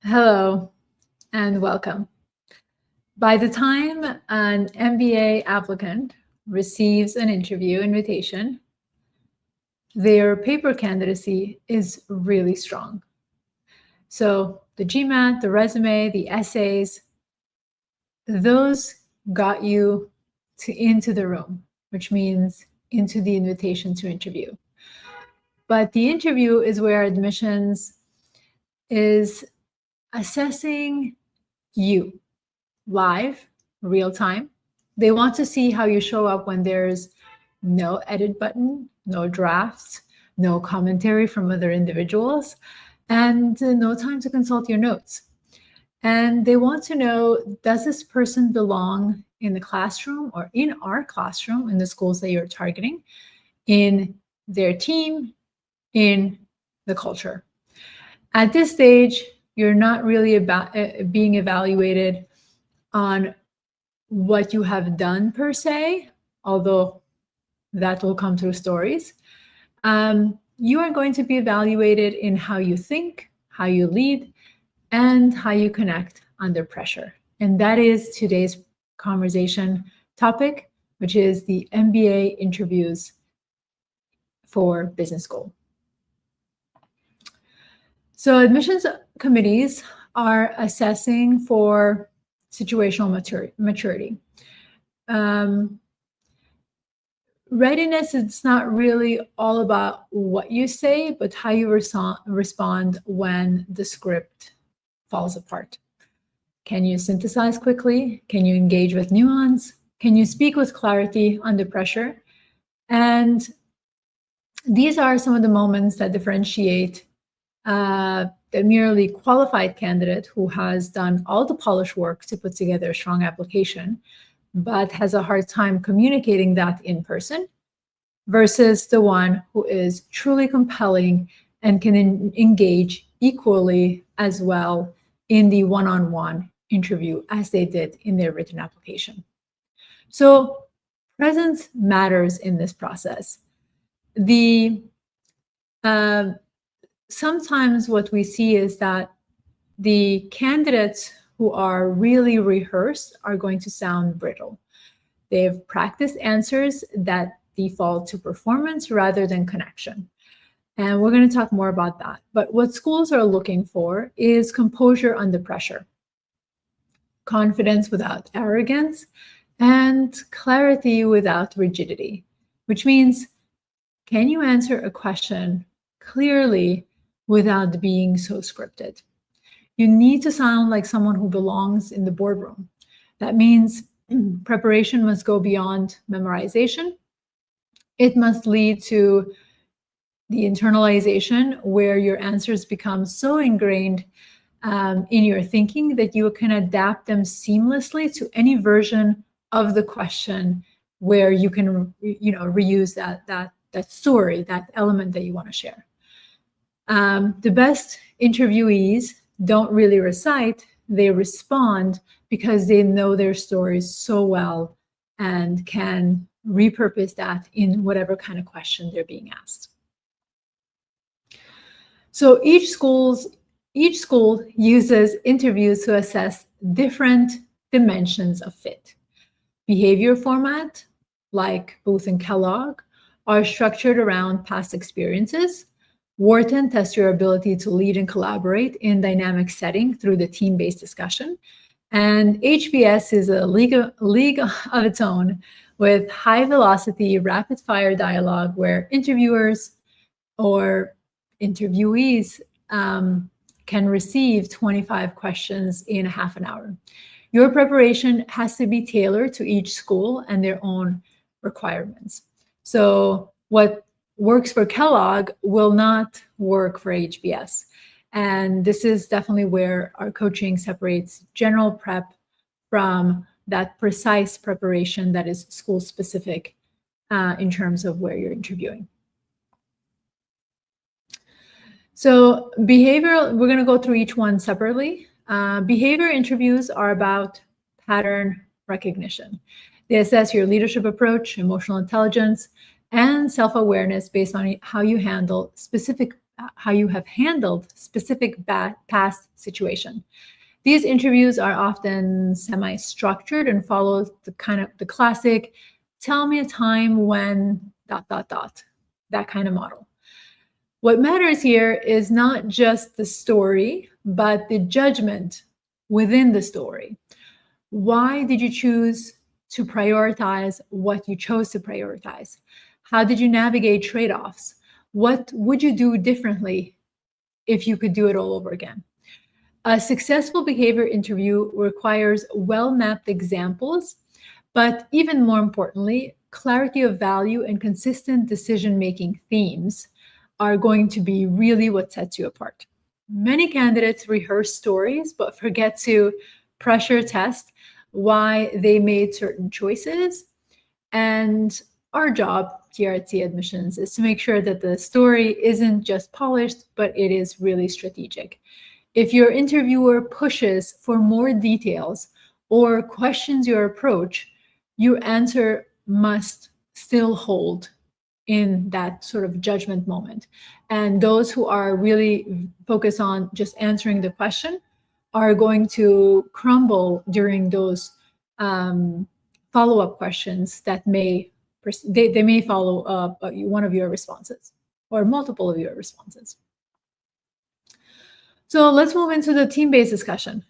Hello and welcome. By the time an MBA applicant receives an interview invitation, their paper candidacy is really strong. So the GMAT, the resume, the essays, those got you into the room, which means into the invitation to interview. But the interview is where admissions is assessing you live, real time. They want to see how you show up when there's no edit button, no drafts, no commentary from other individuals, and no time to consult your notes. And they want to know, does this person belong in the classroom or in our classroom, in the schools that you're targeting, in their team, in the culture? At this stage, you're not really about being evaluated on what you have done per se, although that will come through stories. You are going to be evaluated in how you think, how you lead, and how you connect under pressure. And that is today's conversation topic, which is the MBA interviews for business school. So admissions committees are assessing for situational maturity. Readiness, it's not really all about what you say, but how you respond when the script falls apart. Can you synthesize quickly? Can you engage with nuance? Can you speak with clarity under pressure? And these are some of the moments that differentiate the merely qualified candidate who has done all the polished work to put together a strong application, but has a hard time communicating that in person, versus the one who is truly compelling and can engage equally as well in the one-on-one interview as they did in their written application. So presence matters in this process. Sometimes what we see is that the candidates who are really rehearsed are going to sound brittle. They've practiced answers that default to performance rather than connection. And we're going to talk more about that. But what schools are looking for is composure under pressure, confidence without arrogance, and clarity without rigidity, which means, can you answer a question clearly without being so scripted? You need to sound like someone who belongs in the boardroom. That means preparation must go beyond memorization. It must lead to the internalization where your answers become so ingrained in your thinking that you can adapt them seamlessly to any version of the question where you can reuse that story, that element that you want to share. The best interviewees don't really recite, they respond because they know their stories so well and can repurpose that in whatever kind of question they're being asked. So each school uses interviews to assess different dimensions of fit. Behavior format, like Booth and Kellogg, are structured around past experiences. Wharton tests your ability to lead and collaborate in dynamic setting through the team-based discussion. And HBS is a league of its own with high-velocity, rapid-fire dialogue where interviewers or interviewees can receive 25 questions in a half an hour. Your preparation has to be tailored to each school and their own requirements. So what works for Kellogg will not work for HBS. And this is definitely where our coaching separates general prep from that precise preparation that is school specific in terms of where you're interviewing. So behavioral, we're going to go through each one separately. Behavior interviews are about pattern recognition. They assess your leadership approach, emotional intelligence, and self-awareness based on how you handle specific handled specific past situation. These interviews are often semi-structured and follow the classic "tell me a time when ... that kind of model. What matters here is not just the story, but the judgment within the story. Why did you choose to prioritize what you chose to prioritize? How did you navigate trade-offs? What would you do differently if you could do it all over again? A successful behavior interview requires well-mapped examples, but even more importantly, clarity of value and consistent decision-making themes are going to be really what sets you apart. Many candidates rehearse stories, but forget to pressure test why they made certain choices. And our job here at C Admissions is to make sure that the story isn't just polished, but it is really strategic. If your interviewer pushes for more details or questions your approach, your answer must still hold in that sort of judgment moment. And those who are really focused on just answering the question are going to crumble during those follow-up questions that may follow up one of your responses or multiple of your responses. So let's move into the team-based discussion.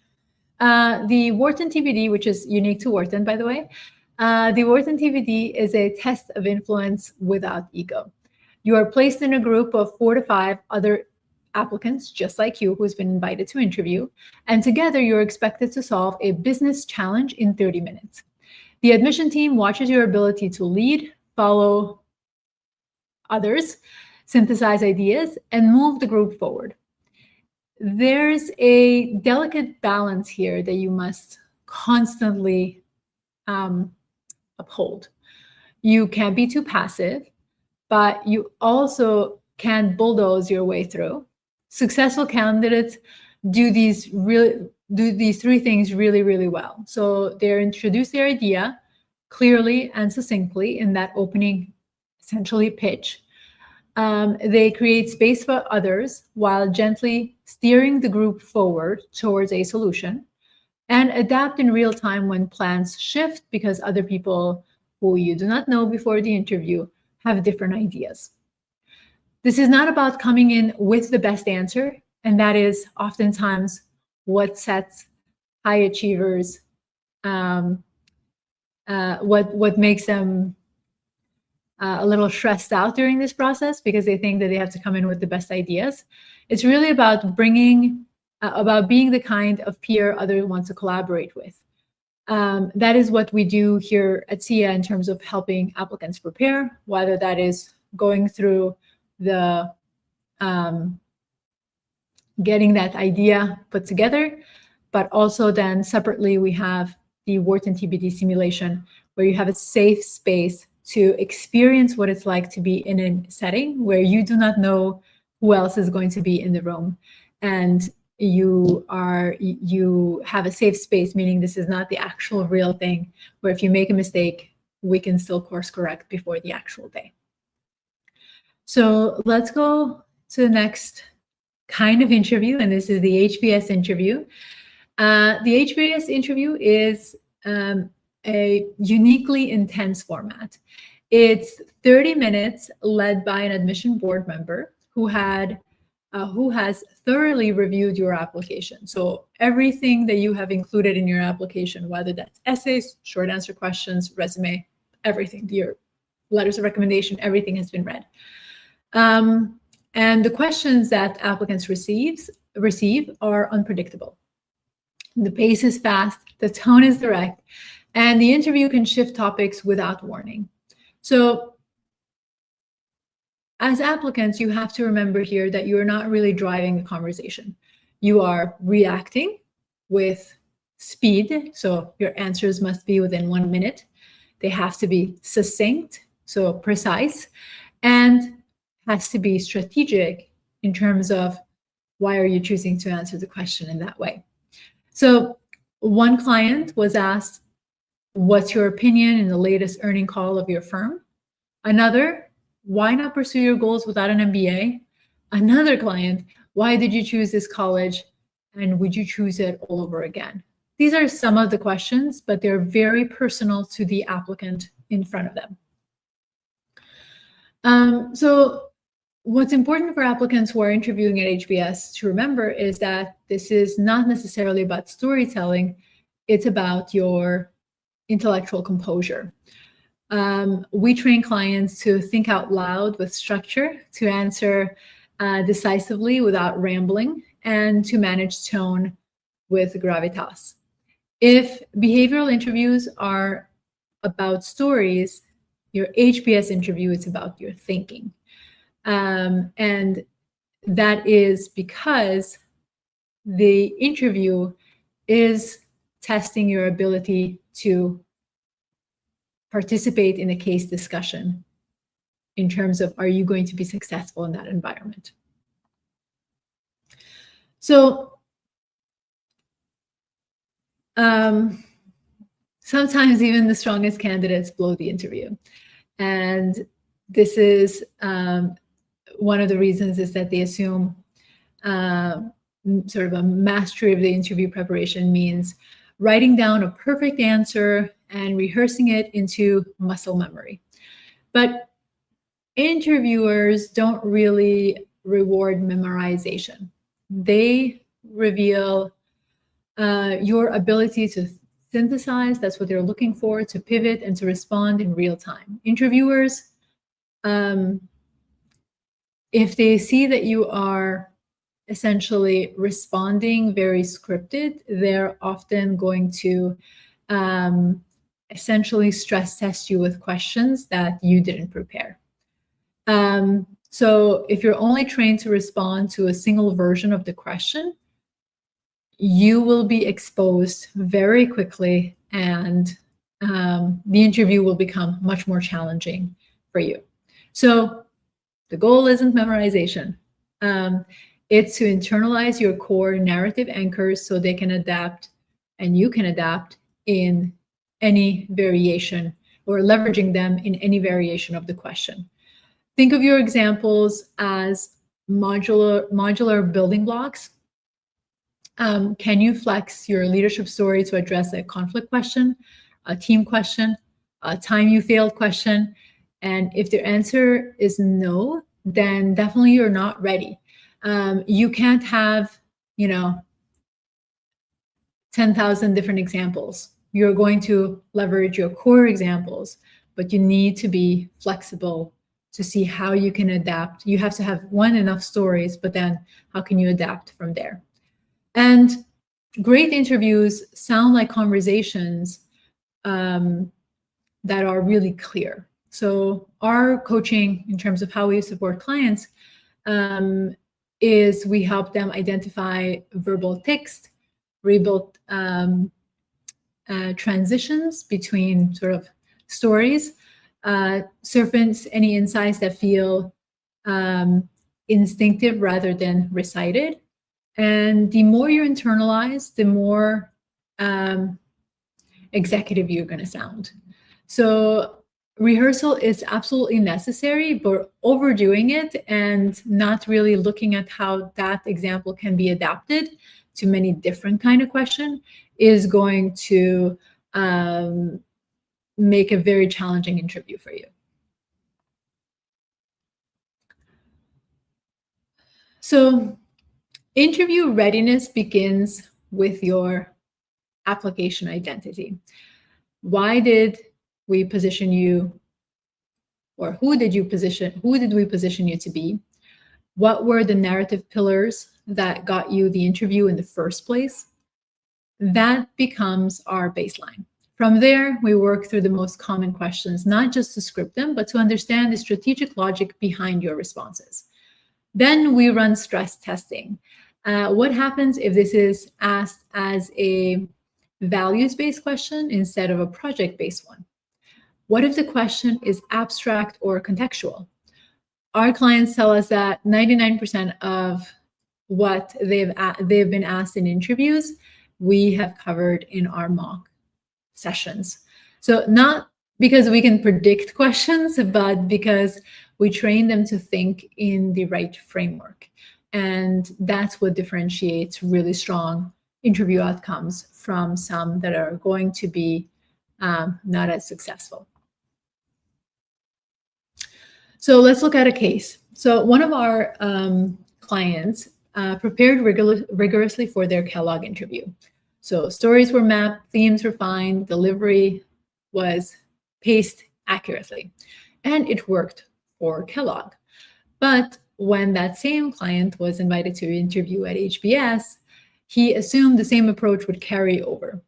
The Wharton TBD, which is unique to Wharton, by the way, the Wharton TBD is a test of influence without ego. You are placed in a group of 4 to 5 other applicants, just like you, who's been invited to interview, and together you're expected to solve a business challenge in 30 minutes. The admission team watches your ability to lead, follow others, synthesize ideas, and move the group forward. There's a delicate balance here that you must constantly uphold. You can't be too passive, but you also can't bulldoze your way through. Successful candidates do these 3 things really, really well. So they introduce their idea clearly and succinctly in that opening, essentially, pitch. They create space for others while gently steering the group forward towards a solution, and adapt in real time when plans shift because other people who you do not know before the interview have different ideas. This is not about coming in with the best answer, and that is oftentimes what sets high achievers, what makes them a little stressed out during this process, because they think that they have to come in with the best ideas. It's really about being the kind of peer others want to collaborate with. That is what we do here at SIA in terms of helping applicants prepare, whether that is going through the getting that idea put together, but also then separately we have the Wharton TBD simulation, where you have a safe space to experience what it's like to be in a setting where you do not know who else is going to be in the room. And you have a safe space, meaning this is not the actual real thing, where if you make a mistake, we can still course correct before the actual day. So let's go to the next kind of interview, and this is the HBS interview. The HBS interview is a uniquely intense format. It's 30 minutes led by an admission board member who has thoroughly reviewed your application. So everything that you have included in your application, whether that's essays, short answer questions, resume, everything, your letters of recommendation, everything has been read. And the questions that applicants receive are unpredictable. The pace is fast, the tone is direct, and the interview can shift topics without warning. So as applicants, you have to remember here that you're not really driving the conversation. You are reacting with speed, so your answers must be within 1 minute. They have to be succinct, so precise, and has to be strategic in terms of why are you choosing to answer the question in that way. So one client was asked, what's your opinion in the latest earning call of your firm? Another, why not pursue your goals without an MBA? another client, why did you choose this college? And would you choose it all over again? These are some of the questions, but they're very personal to the applicant in front of them. So what's important for applicants who are interviewing at HBS to remember is that this is not necessarily about storytelling. It's about your intellectual composure. We train clients to think out loud with structure, to answer decisively without rambling, and to manage tone with gravitas. If behavioral interviews are about stories, your HBS interview is about your thinking. And that is because the interview is testing your ability to participate in a case discussion in terms of, are you going to be successful in that environment? So sometimes even the strongest candidates blow the interview. And this is one of the reasons is that they assume sort of a mastery of the interview preparation means writing down a perfect answer and rehearsing it into muscle memory. But interviewers don't really reward memorization. They reveal your ability to synthesize. That's what they're looking for, to pivot and to respond in real time. Interviewers, if they see that you are essentially responding very scripted, they're often going to essentially stress test you with questions that you didn't prepare. So if you're only trained to respond to a single version of the question, you will be exposed very quickly, and the interview will become much more challenging for you. So the goal isn't memorization. It's to internalize your core narrative anchors so they can adapt and you can adapt in any variation, or leveraging them in any variation of the question. Think of your examples as modular building blocks. Can you flex your leadership story to address a conflict question, a team question, a time you failed question? And if the answer is no, then definitely you're not ready. You can't have, 10,000 different examples. You're going to leverage your core examples, but you need to be flexible to see how you can adapt. You have to have enough stories, but then how can you adapt from there? And great interviews sound like conversations that are really clear. So our coaching in terms of how we support clients is we help them identify verbal text, rebuild transitions between sort of stories, surface any insights that feel instinctive rather than recited. And the more you internalize, the more executive you're going to sound. So rehearsal is absolutely necessary, but overdoing it and not really looking at how that example can be adapted to many different kind of questions is going to make a very challenging interview for you. So interview readiness begins with your application identity. Why did we position you, or who did we position you to be? What were the narrative pillars that got you the interview in the first place? That becomes our baseline. From there, we work through the most common questions, not just to script them, but to understand the strategic logic behind your responses. Then we run stress testing. What happens if this is asked as a values-based question instead of a project-based one? What if the question is abstract or contextual? Our clients tell us that 99% of what they've been asked in interviews, we have covered in our mock sessions. So not because we can predict questions, but because We train them to think in the right framework. And that's what differentiates really strong interview outcomes from some that are going to be not as successful. So let's look at a case. So one of our clients prepared rigorously for their Kellogg interview. So stories were mapped, themes refined, delivery was paced accurately, and it worked for Kellogg. But when that same client was invited to interview at HBS, he assumed the same approach would carry over.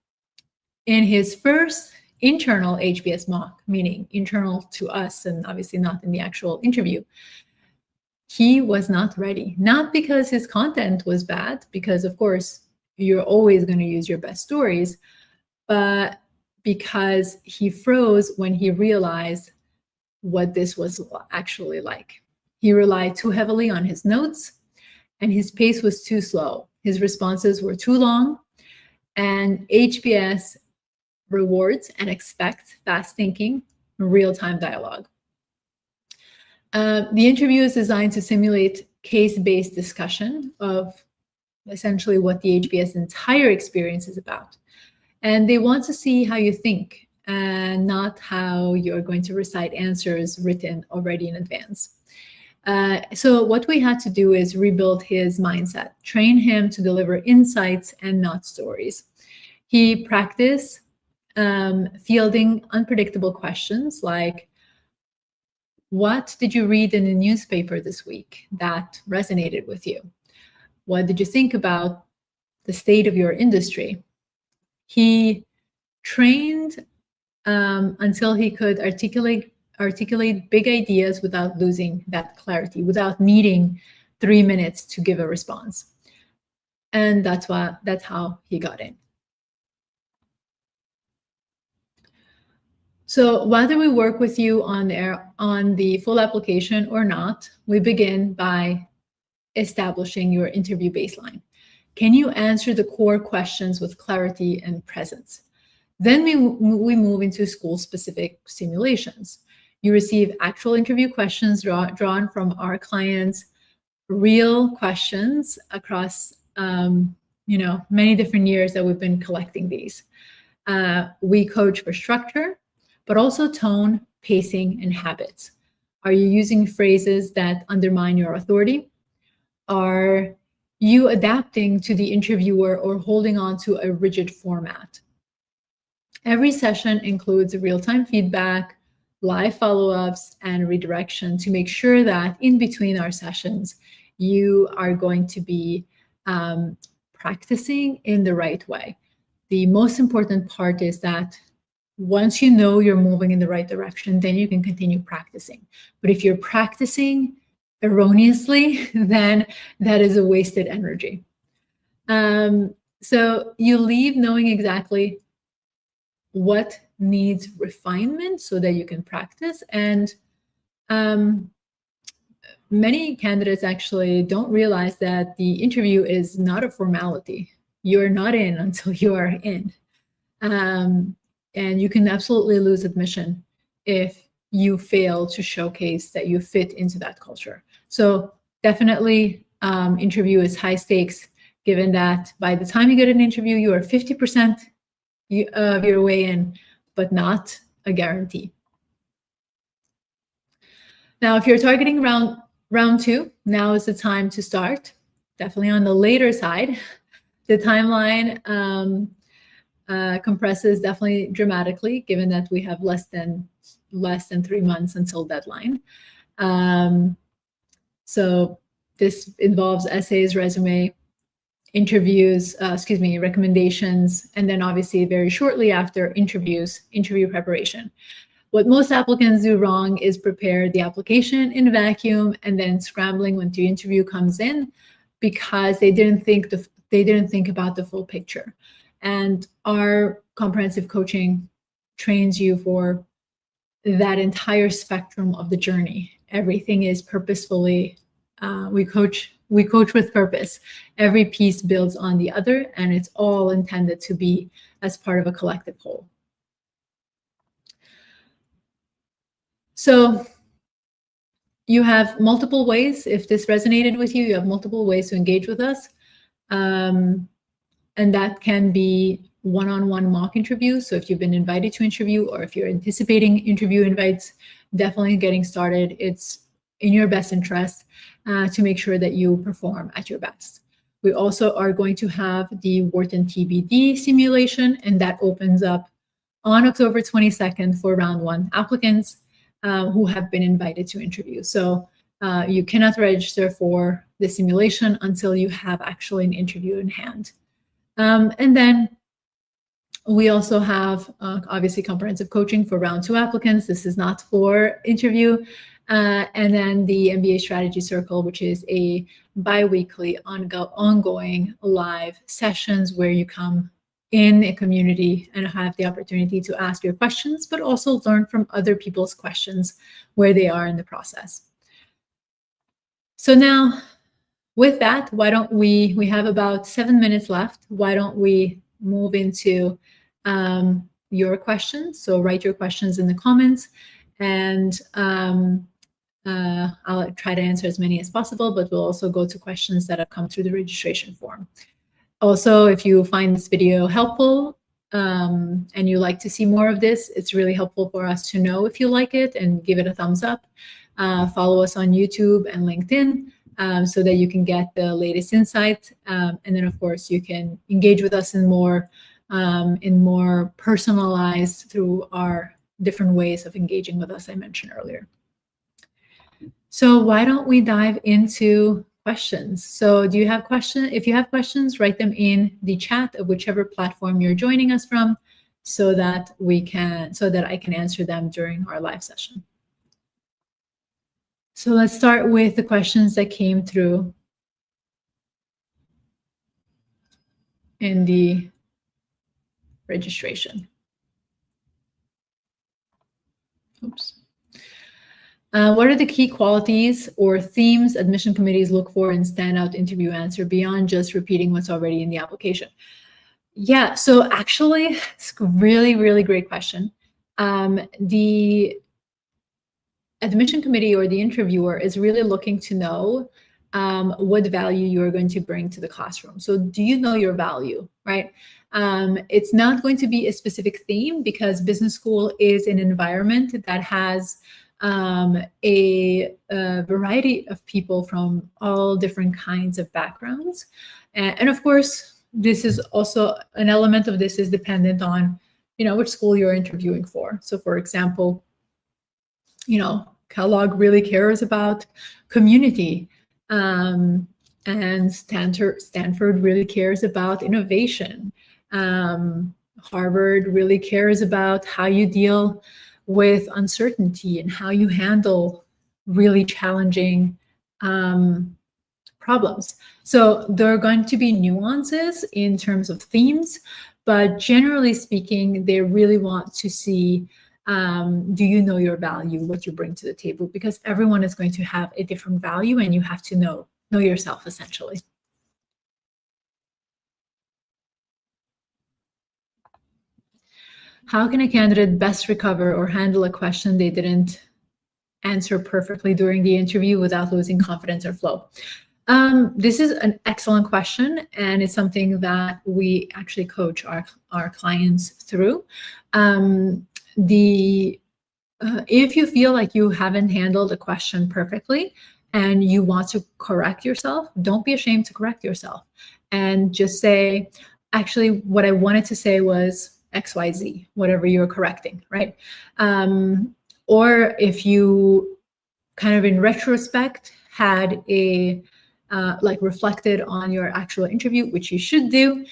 In his first internal HBS mock, meaning internal to us and obviously not in the actual interview, he was not ready. Not because his content was bad, because of course you're always going to use your best stories, but because he froze when he realized what this was actually like. He relied too heavily on his notes, and his pace was too slow. His responses were too long, and HBS rewards and expects fast thinking, real-time dialogue. The interview is designed to simulate case-based discussion of essentially what the HBS entire experience is about. And they want to see how you think and not how you're going to recite answers written already in advance. So what we had to do is rebuild his mindset, train him to deliver insights and not stories. He practiced fielding unpredictable questions like, what did you read in the newspaper this week that resonated with you? What did you think about the state of your industry? He trained until he could articulate big ideas without losing that clarity, without needing 3 minutes to give a response. And that's how he got in. So whether we work with you on the full application or not, we begin by establishing your interview baseline. Can you answer the core questions with clarity and presence? Then we move into school-specific simulations. You receive actual interview questions drawn from our clients, real questions across many different years that we've been collecting these. We coach for structure, but also tone, pacing, and habits. Are you using phrases that undermine your authority? Are you adapting to the interviewer or holding on to a rigid format? Every session includes real-time feedback, live follow-ups, and redirection to make sure that in between our sessions, you are going to be practicing in the right way. The most important part is that once you know you're moving in the right direction, then you can continue practicing. But if you're practicing erroneously, then that is a wasted energy. So you leave knowing exactly what needs refinement so that you can practice. And many candidates actually don't realize that the interview is not a formality. You're not in until you are in. And you can absolutely lose admission if you fail to showcase that you fit into that culture. So definitely interview is high stakes, given that by the time you get an interview, you are 50% of your way in, but not a guarantee. Now, if you're targeting round two, now is the time to start. Definitely on the later side. The timeline compresses definitely dramatically, given that we have less than 3 months until deadline. So this involves essays, resume, interviews, recommendations, and then obviously very shortly after interviews, interview preparation. What most applicants do wrong is prepare the application in a vacuum and then scrambling when the interview comes in because they didn't think about the full picture. And our comprehensive coaching trains you for that entire spectrum of the journey. Everything is purposefully, we coach with purpose. Every piece builds on the other, and it's all intended to be as part of a collective whole. So You have multiple ways. If this resonated with you, you have multiple ways to engage with us. And that can be one-on-one mock interviews. So if you've been invited to interview, or if you're anticipating interview invites, definitely getting started. It's in your best interest to make sure that you perform at your best. We also are going to have the Wharton TBD simulation, and that opens up on October 22nd for round 1 applicants who have been invited to interview. So you cannot register for the simulation until you have actually an interview in hand. And then we also have obviously comprehensive coaching for round 2 applicants. This is not for interview. And then the MBA Strategy Circle, which is a bi-weekly ongoing live sessions where you come in a community and have the opportunity to ask your questions, but also learn from other people's questions where they are in the process. So now with that, why don't we have about 7 minutes left. Why don't we move into your questions? So write your questions in the comments, and I'll try to answer as many as possible, but we'll also go to questions that have come through the registration form. Also, if you find this video helpful and you like to see more of this, it's really helpful for us to know if you like it, and give it a thumbs up. Follow us on YouTube and LinkedIn so that you can get the latest insight. And then, of course, you can engage with us in more personalized through our different ways of engaging with us I mentioned earlier. So why don't we dive into questions? So do you have questions? If you have questions, write them in the chat of whichever platform you're joining us from, so that I can answer them during our live session. So let's start with the questions that came through in the registration. Oops. What are the key qualities or themes admission committees look for in standout interview answer beyond just repeating what's already in the application? Yeah, so actually, it's a really, really great question. The admission committee or the interviewer is really looking to know what value you're going to bring to the classroom. So do you know your value, right? It's not going to be a specific theme, because business school is an environment that has a variety of people from all different kinds of backgrounds. And of course, this is also an element of this is dependent on, which school you're interviewing for. So for example, Kellogg really cares about community, and Stanford really cares about innovation. Harvard really cares about how you deal with uncertainty and how you handle really challenging problems. So there are going to be nuances in terms of themes, but generally speaking, they really want to see, do you know your value, what you bring to the table? Because everyone is going to have a different value, and you have to know yourself, essentially. How can a candidate best recover or handle a question they didn't answer perfectly during the interview without losing confidence or flow? This is an excellent question, and it's something that we actually coach our clients through. If you feel like you haven't handled a question perfectly and you want to correct yourself, don't be ashamed to correct yourself, and just say, actually, what I wanted to say was XYZ, whatever you're correcting, right? Or if you kind of in retrospect had a reflected on your actual interview, which you should do,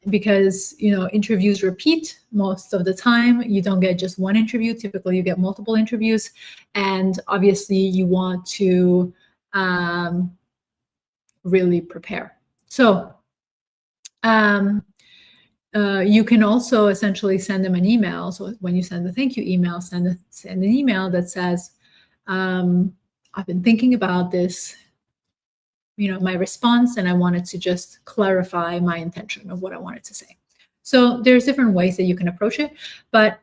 because interviews repeat most of the time. You don't get just one interview. Typically, you get multiple interviews, and obviously, you want to really prepare. So you can also essentially send them an email. So when you send the thank you email, send an email that says, I've been thinking about this, my response, and I wanted to just clarify my intention of what I wanted to say. So there's different ways that you can approach it, but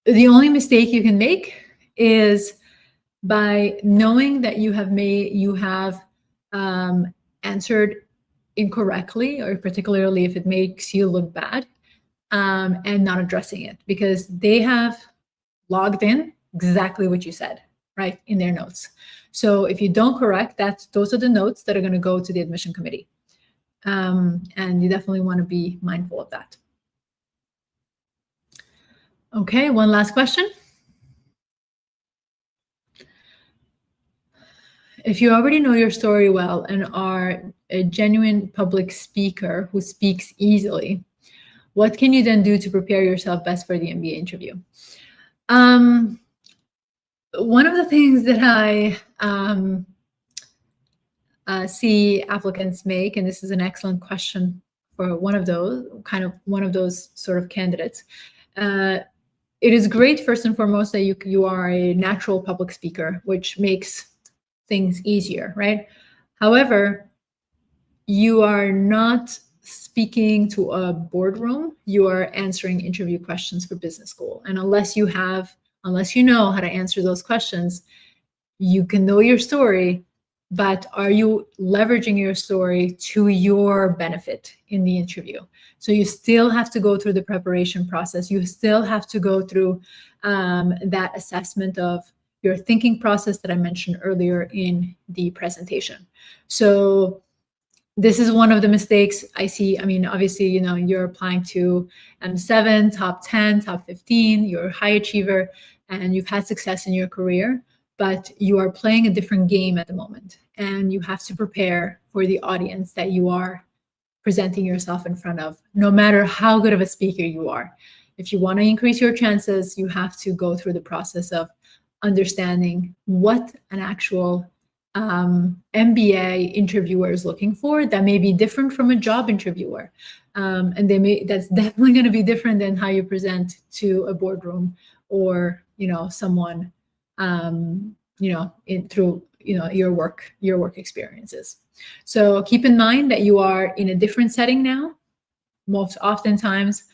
the only mistake you can make is by knowing that you have answered incorrectly, or particularly if it makes you look bad, and not addressing it, because they have logged in exactly what you said, right, in their notes. So if you don't correct, those are the notes that are going to go to the admission committee. And you definitely want to be mindful of that. Okay, one last question. If you already know your story well and are a genuine public speaker who speaks easily, what can you then do to prepare yourself best for the MBA interview? One of the things that I see applicants make, and this is an excellent question for one of those sort of candidates. It is great, first and foremost, that you are a natural public speaker, which makes things easier, right? However, you are not speaking to a boardroom. You are answering interview questions for business school. And unless you know how to answer those questions, you can know your story, but are you leveraging your story to your benefit in the interview? So you still have to go through the preparation process. You still have to go through that assessment of your thinking process that I mentioned earlier in the presentation. So this is one of the mistakes I see. I mean, obviously, you're applying to M7, top 10, top 15, you're a high achiever, and you've had success in your career, but you are playing a different game at the moment. And you have to prepare for the audience that you are presenting yourself in front of, no matter how good of a speaker you are. If you want to increase your chances, you have to go through the process of understanding what an actual MBA interviewer is looking for that may be different from a job interviewer. And that's definitely going to be different than how you present to a boardroom or, someone, through your work experiences. So keep in mind that you are in a different setting now. Most oftentimes,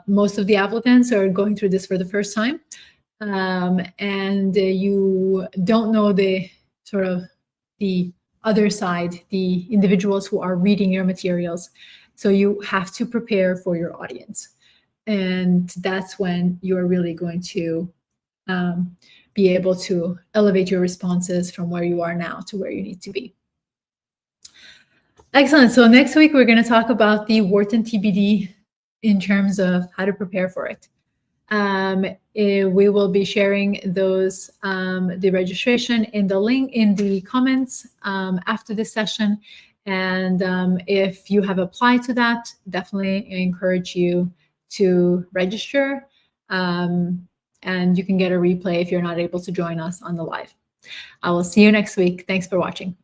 most of the applicants are going through this for the first time. And you don't know the other side, the individuals who are reading your materials. So you have to prepare for your audience. And that's when you're really going to be able to elevate your responses from where you are now to where you need to be. Excellent. So next week, we're going to talk about the Wharton TBD in terms of how to prepare for it. We will be sharing those, the registration in the link in the comments after this session. And if you have applied to that, definitely encourage you to register. And you can get a replay if you're not able to join us on the live. I will see you next week. Thanks for watching.